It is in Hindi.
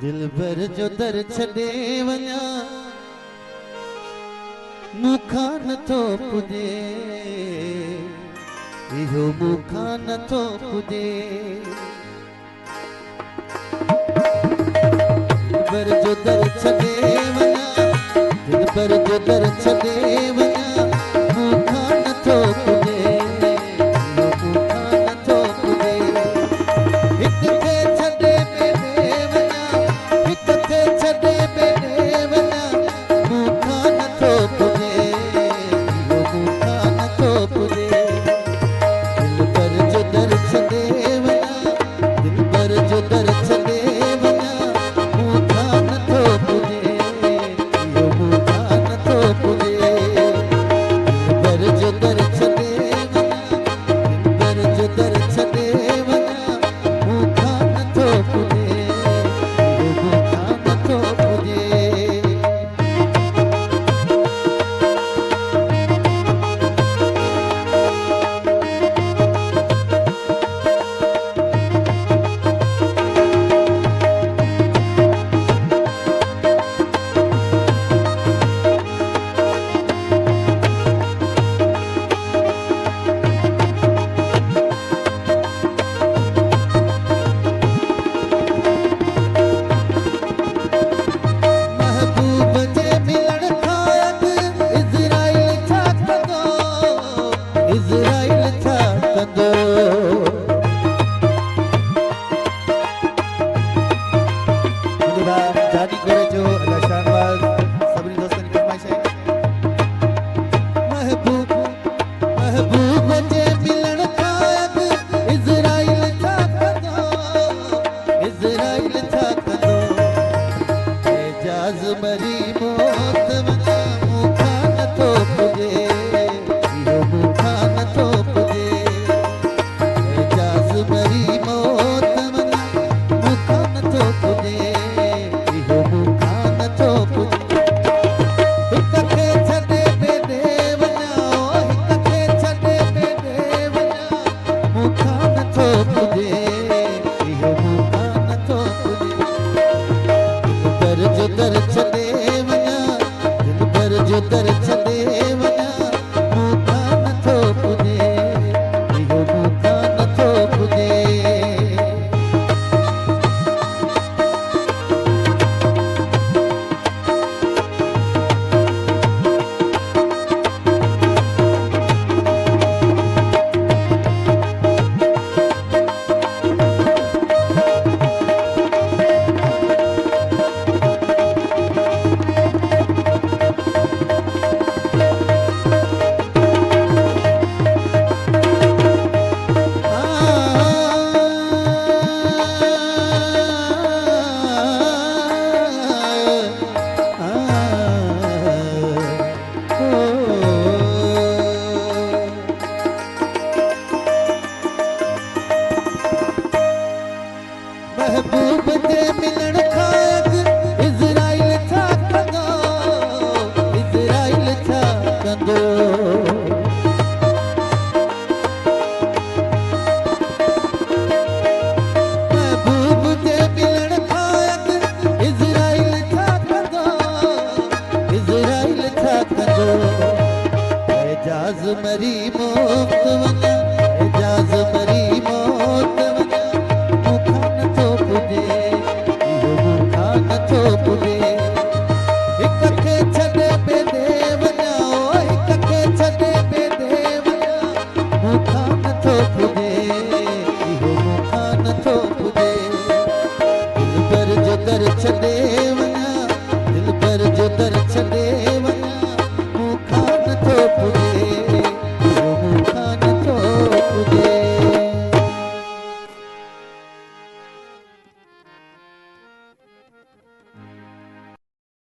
दिल भर जो दर छॾे वञा मूंखां नथो पुॼे, इहो मूंखां नथो पुॼे। दिल भर जो दर छॾे वञा, दिल भर जो दर छॾे वञा मूंखां नथो पुॼे, इहो मूंखां नथो पुॼे। हिक खे छॾे ॿिए वञा, हिक खे छॾे ॿिए वञा मूंखां नथो पुॼे, इहो मूंखां नथो पुॼे। दिल भर जो दर छॾे वञा, दिल भर जो दर छॾे वञा मूंखां नथो पुॼे, इहो मूंखां नथो पुॼे। दिल भर जो दर छॾे वञा, दिल भर जो दर छॾे वञा मूंखां नथो पुॼे, इहो मूंखां नथो पुॼे। महबूब जे मिलण खां अॻु इज़राइल छा कंदो, इज़राइल छा कंदो। मुंहिंजो भाउ जानी घोड़े जो अलाह शाहनवाज़ सभिनी दोस्तनि जी फरमाइश आहे। महबूब महबूब जे मिलण खां अॻु इज़राइल छा कंदो, इज़राइल छा कंदो। एजाज़ मरी मौत वञा मूंखां नथो पुॼे, इहो मूंखां नथो पुॼे। एजाज़ मरी मौत वञा मूंखां नथो पुॼे, इहो मूंखां नथो पुॼे। हिक खे छॾे ॿिए वञा, हिक खे छॾे ॿिए वञा मूंखां नथो पुॼे, इहो मूंखां नथो पुॼे। दिल भर जो दर छॾे वञा, दिल भर जो दर छॾे वञा मूंखां नथो पुॼे, इहो मूंखां नथो पुॼे। महबूब जे मिलण खां अॻु इज़राइल छा कंदो, इज़राइल छा कंदो। महबूब जे मिलण खां अॻु इज़राइल छा कंदो, इज़राइल छा कंदो। एजाज़ मरी मौत